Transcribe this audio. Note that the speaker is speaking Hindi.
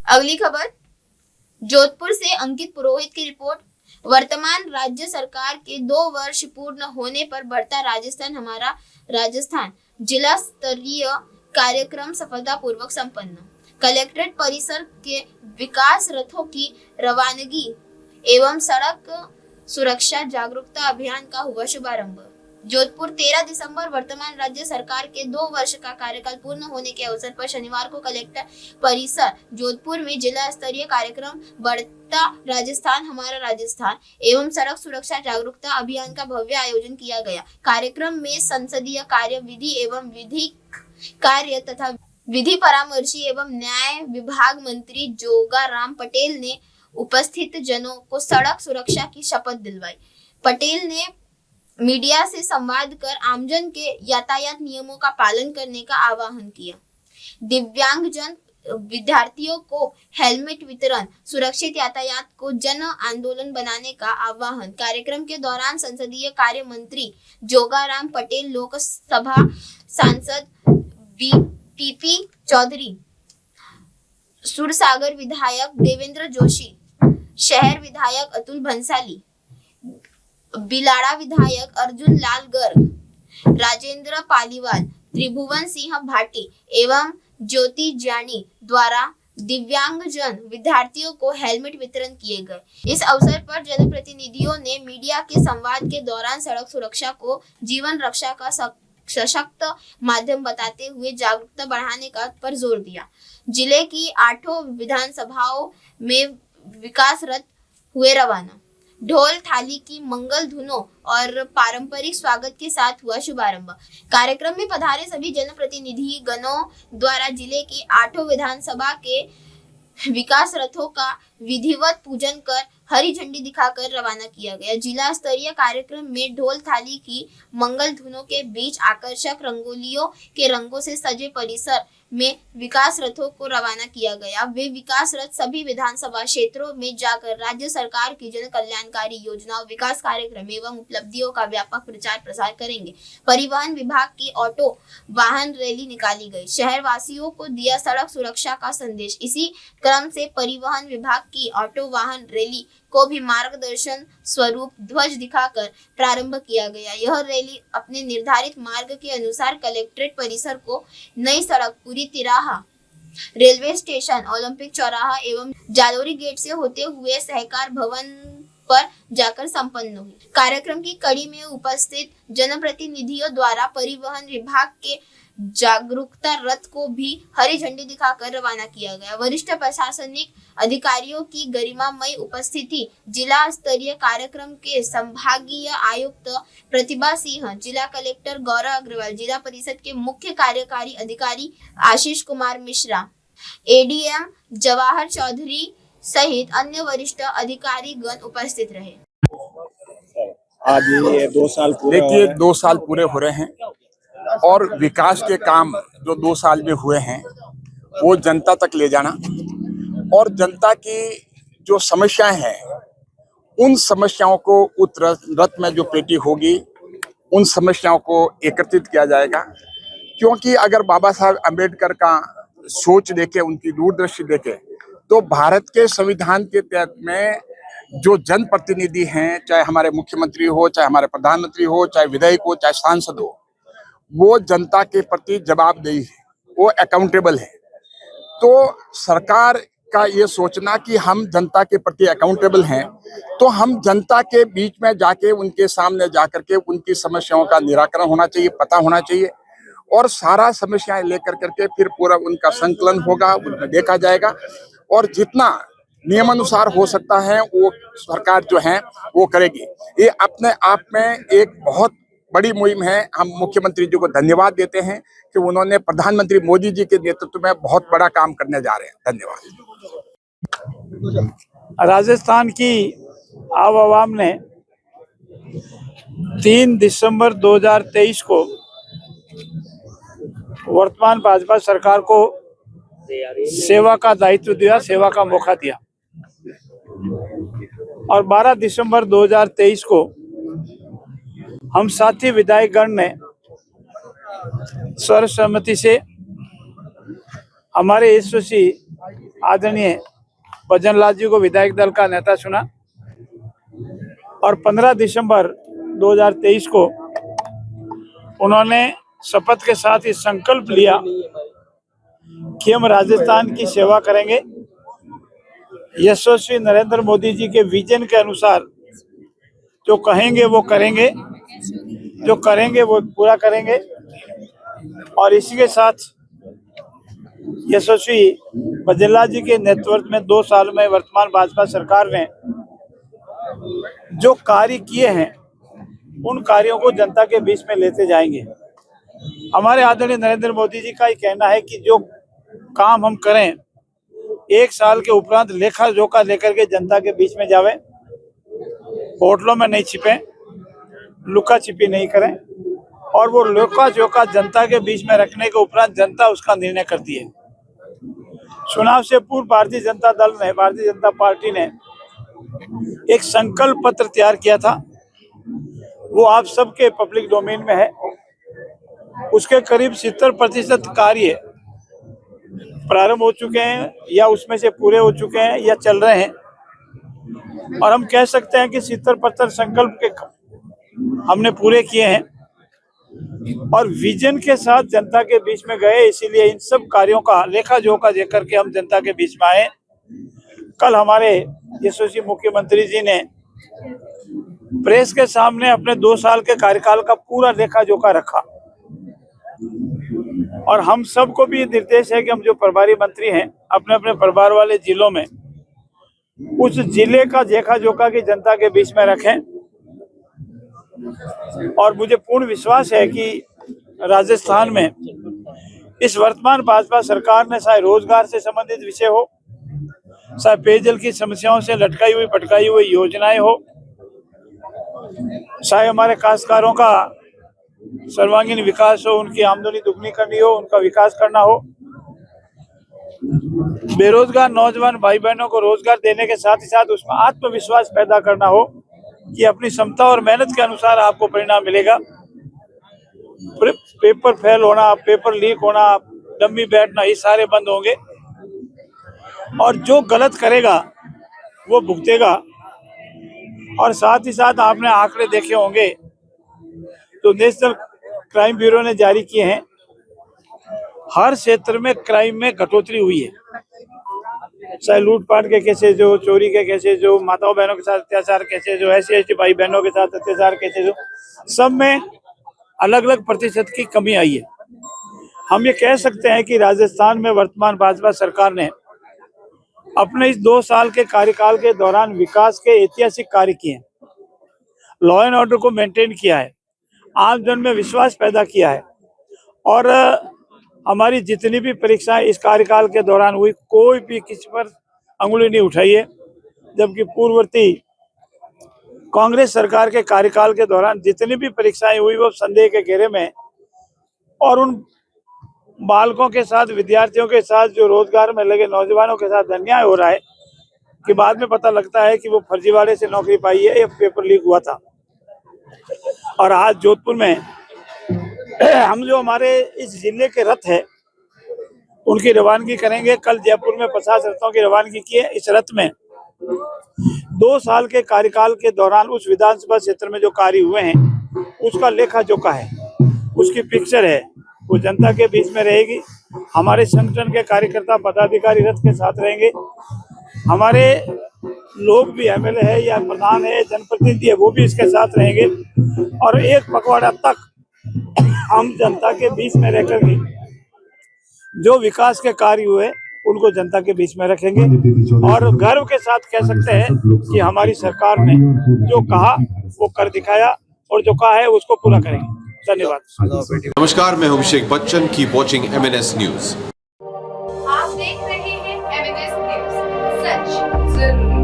अगली खबर जोधपुर से अंकित पुरोहित की रिपोर्ट। वर्तमान राज्य सरकार के 2 वर्ष पूर्ण होने पर बढ़ता राजस्थान हमारा राजस्थान जिला स्तरीय कार्यक्रम सफलतापूर्वक संपन्न। कलेक्ट्रेट परिसर के विकास रथों की रवानगी एवं सड़क सुरक्षा जागरूकता अभियान का हुआ शुभारंभ। जोधपुर 13 दिसंबर वर्तमान राज्य सरकार के 2 वर्ष का कार्यकाल पूर्ण होने के अवसर पर शनिवार को कलेक्टर परिसर जोधपुर में जिला स्तरीय कार्यक्रम बढ़ता राजस्थान हमारा राजस्थान एवं सड़क सुरक्षा जागरूकता अभियान का भव्य आयोजन किया गया। कार्यक्रम में संसदीय कार्य विधि एवं विधिक कार्य तथा विधि परामर्शी एवं न्याय विभाग मंत्री जोगाराम पटेल ने उपस्थित जनों को सड़क सुरक्षा की शपथ दिलवाई। पटेल ने मीडिया से संवाद कर आमजन के यातायात नियमों का पालन करने का आह्वान किया। दिव्यांगजन विद्यार्थियों को हेलमेट वितरण, सुरक्षित यातायात को जन आंदोलन बनाने का आह्वान। कार्यक्रम के दौरान संसदीय कार्य मंत्री जोगाराम पटेल, लोकसभा सांसद पीपी चौधरी, सुरसागर विधायक देवेंद्र जोशी, शहर विधायक अतुल भंसाली, बिलाड़ा विधायक अर्जुन लाल गर्ग, राजेंद्र पालीवाल, त्रिभुवन सिंह भाटी एवं ज्योति जानी द्वारा दिव्यांगजन विद्यार्थियों को हेलमेट वितरण किए गए। इस अवसर पर जनप्रतिनिधियों ने मीडिया के संवाद के दौरान सड़क सुरक्षा को जीवन रक्षा का सशक्त माध्यम बताते हुए जागरूकता बढ़ाने का पर जोर दिया। जिले की 8 विधानसभाओं में विकास रथ हुए रवाना। ढोल थाली की मंगल धुनों और पारंपरिक स्वागत के साथ हुआ शुभारंभ। कार्यक्रम में पधारे सभी जनप्रतिनिधि गणों द्वारा जिले की 8 विधानसभा के विकास रथों का विधिवत पूजन कर हरी झंडी दिखाकर रवाना किया गया। जिला स्तरीय कार्यक्रम में ढोल थाली की मंगल धुनों के बीच आकर्षक रंगोलियों के रंगों से सजे परिसर में विकास रथों को रवाना किया गया। वे विकास रथ सभी विधानसभा क्षेत्रों में जाकर राज्य सरकार की जन कल्याणकारी योजनाओं, विकास कार्यक्रम एवं उपलब्धियों का व्यापक प्रचार प्रसार करेंगे। परिवहन विभाग की ऑटो वाहन रैली निकाली गई। शहर वासियों को दिया सड़क सुरक्षा का संदेश। इसी क्रम से परिवहन विभाग की ऑटो वाहन रैली को भी मार्गदर्शन स्वरूप ध्वज दिखाकर प्रारंभ किया गया। यह रैली अपने निर्धारित मार्ग के अनुसार कलेक्ट्रेट परिसर को नई सड़क, पूरी तिराहा, रेलवे स्टेशन, ओलंपिक चौराहा एवं जालोरी गेट से होते हुए सहकार भवन पर जाकर संपन्न हुई। कार्यक्रम की कड़ी में उपस्थित जनप्रतिनिधियों द्वारा परिवहन विभाग के जागरूकता रथ को भी हरी झंडी दिखाकर रवाना किया गया। वरिष्ठ प्रशासनिक अधिकारियों की गरिमामय उपस्थिति, जिला स्तरीय कार्यक्रम के संभागीय आयुक्त प्रतिभा सिंह, जिला कलेक्टर गौरव अग्रवाल, जिला परिषद के मुख्य कार्यकारी अधिकारी आशीष कुमार मिश्रा, एडीएम जवाहर चौधरी सहित अन्य वरिष्ठ अधिकारी गण उपस्थित रहे। आज ये 2 साल पूरे, देखिए 2 साल पूरे हो रहे हैं और विकास के काम जो 2 साल में हुए हैं वो जनता तक ले जाना और जनता की जो समस्याएं हैं उन समस्याओं को उस रथ में जो पेटी होगी उन समस्याओं को एकत्रित किया जाएगा। क्योंकि अगर बाबा साहब अम्बेडकर का सोच देखे, उनकी दूरदृष्टि देखे, तो भारत के संविधान के तहत में जो जनप्रतिनिधि हैं, चाहे हमारे मुख्यमंत्री हो, चाहे हमारे प्रधानमंत्री हो, चाहे विधायक हो, चाहे सांसद हो, वो जनता के प्रति जवाबदेही है, वो अकाउंटेबल है। तो सरकार का ये सोचना कि हम जनता के प्रति अकाउंटेबल हैं, तो हम जनता के बीच में जाके उनके सामने जाकर के उनकी समस्याओं का निराकरण होना चाहिए, पता होना चाहिए और सारा समस्याएं लेकर करके फिर पूरा उनका संकलन होगा, उनमें देखा जाएगा और जितना नियमानुसार हो सकता है वो सरकार जो है वो करेगी। ये अपने आप में एक बहुत बड़ी मुहिम है। हम मुख्यमंत्री जी को धन्यवाद देते हैं कि उन्होंने प्रधानमंत्री मोदी जी के नेतृत्व में बहुत बड़ा काम करने जा रहे हैं। धन्यवाद। राजस्थान की आवाम ने 3 दिसंबर 2023 को वर्तमान भाजपा सरकार को सेवा का दायित्व दिया, सेवा का मौका दिया और 12 दिसंबर 2023 को हम साथी विधायकगण ने सर्वसम्मति से हमारे यशस्वी आदरणीय भजनलाल जी को विधायक दल का नेता चुना और 15 दिसंबर 2023 को उन्होंने शपथ के साथ ही संकल्प लिया कि हम राजस्थान की सेवा करेंगे। यशस्वी नरेंद्र मोदी जी के विजन के अनुसार जो कहेंगे वो करेंगे, जो करेंगे वो पूरा करेंगे। और इसी के साथ यशस्वी भजनलाल जी के नेतृत्व में 2 साल में वर्तमान भाजपा सरकार ने जो कार्य किए हैं उन कार्यों को जनता के बीच में लेते जाएंगे। हमारे आदरणीय नरेंद्र मोदी जी का ही कहना है कि जो काम हम करें 1 साल के उपरांत लेखा जोखा लेकर के जनता के बीच में जावे, होटलों में नहीं छिपे, लुका छिपी नहीं करें और वो लुका जोखा जनता के बीच में रखने के उपरांत जनता उसका निर्णय करती है। चुनाव से पूर्व भारतीय जनता दल ने, भारतीय जनता पार्टी ने एक संकल्प पत्र तैयार किया था, वो आप सबके पब्लिक डोमेन में है। उसके करीब 70% कार्य प्रारंभ हो चुके हैं या उसमें से पूरे हो चुके हैं या चल रहे हैं और हम कह सकते हैं कि 70% संकल्प के हमने पूरे किए हैं और विजन के साथ जनता के बीच में गए। इसीलिए इन सब कार्यों का लेखा जोखा लेकर के हम जनता के बीच में आए। कल हमारे यशस्वी मुख्यमंत्री जी ने प्रेस के सामने अपने 2 साल के कार्यकाल का पूरा लेखा जोखा रखा और हम सबको भी निर्देश है कि हम जो प्रभारी मंत्री हैं अपने अपने परिवार वाले जिलों में उस जिले का लेखा जोखा की जनता के बीच में रखें। और मुझे पूर्ण विश्वास है कि राजस्थान में इस वर्तमान भाजपा सरकार ने चाहे रोजगार से संबंधित विषय हो, चाहे पेयजल की समस्याओं से लटकाई हुई भटकाई हुई योजनाएं हो, चाहे हमारे काश्तकारों का सर्वांगीण विकास हो, उनकी आमदनी दुगनी करनी हो, उनका विकास करना हो, बेरोजगार नौजवान भाई बहनों को रोजगार देने के साथ ही साथ उसमें आत्मविश्वास पैदा करना हो कि अपनी क्षमता और मेहनत के अनुसार आपको परिणाम मिलेगा। पेपर फेल होना, पेपर लीक होना, डम्मी बैठना, ये सारे बंद होंगे और जो गलत करेगा वो भुगतेगा। और साथ ही साथ आपने आंकड़े देखे होंगे तो नेशनल क्राइम ब्यूरो ने जारी किए हैं, हर क्षेत्र में क्राइम में घटोतरी हुई है। चाहे लूटपाट के केसेज हो, चोरी के केसेज हो, माताओं बहनों के साथ अत्याचार केसेज हो, SC/ST भाई बहनों के साथ अत्याचार केसेज हो, सब में अलग अलग प्रतिशत की कमी आई है। हम ये कह सकते हैं कि राजस्थान में वर्तमान भाजपा सरकार ने अपने इस 2 साल के कार्यकाल के दौरान विकास के ऐतिहासिक कार्य किए हैं, लॉ एंड ऑर्डर को मेंटेन किया है, आम जन में विश्वास पैदा किया है और हमारी जितनी भी परीक्षाएं इस कार्यकाल के दौरान हुई कोई भी किसी पर अंगुली नहीं उठाई है। जबकि पूर्ववर्ती कांग्रेस सरकार के कार्यकाल के दौरान जितनी भी परीक्षाएं हुई वो संदेह के घेरे में और उन बालकों के साथ, विद्यार्थियों के साथ, जो रोजगार में लगे नौजवानों के साथ अन्याय हो रहा है कि बाद में पता लगता है कि वो फर्जीवाड़े से नौकरी पाई है या पेपर लीक हुआ था। और आज जोधपुर में हम जो हमारे इस जिले के रथ है उनकी रवानगी करेंगे। कल जयपुर में 50 रथों की रवानगी की है। इस रथ में 2 साल के कार्यकाल के दौरान उस विधानसभा क्षेत्र में जो कार्य हुए हैं उसका लेखा जोखा है, उसकी पिक्चर है, वो जनता के बीच में रहेगी। हमारे संगठन के कार्यकर्ता पदाधिकारी रथ के साथ रहेंगे, हमारे लोग भी MLA है या प्रधान है, जनप्रतिनिधि है, वो भी इसके साथ रहेंगे और एक पखवाड़ा तक हम जनता के बीच में रहकर के जो विकास के कार्य हुए उनको जनता के बीच में रखेंगे और गर्व के साथ कह सकते हैं कि हमारी सरकार ने जो कहा वो कर दिखाया और जो कहा है उसको पूरा करेंगे। धन्यवाद। नमस्कार, मैं हूं Abhishek Bachchan. Keep watching MNS news. आप देख रहे हैं MNS न्यूज, सच जरूर।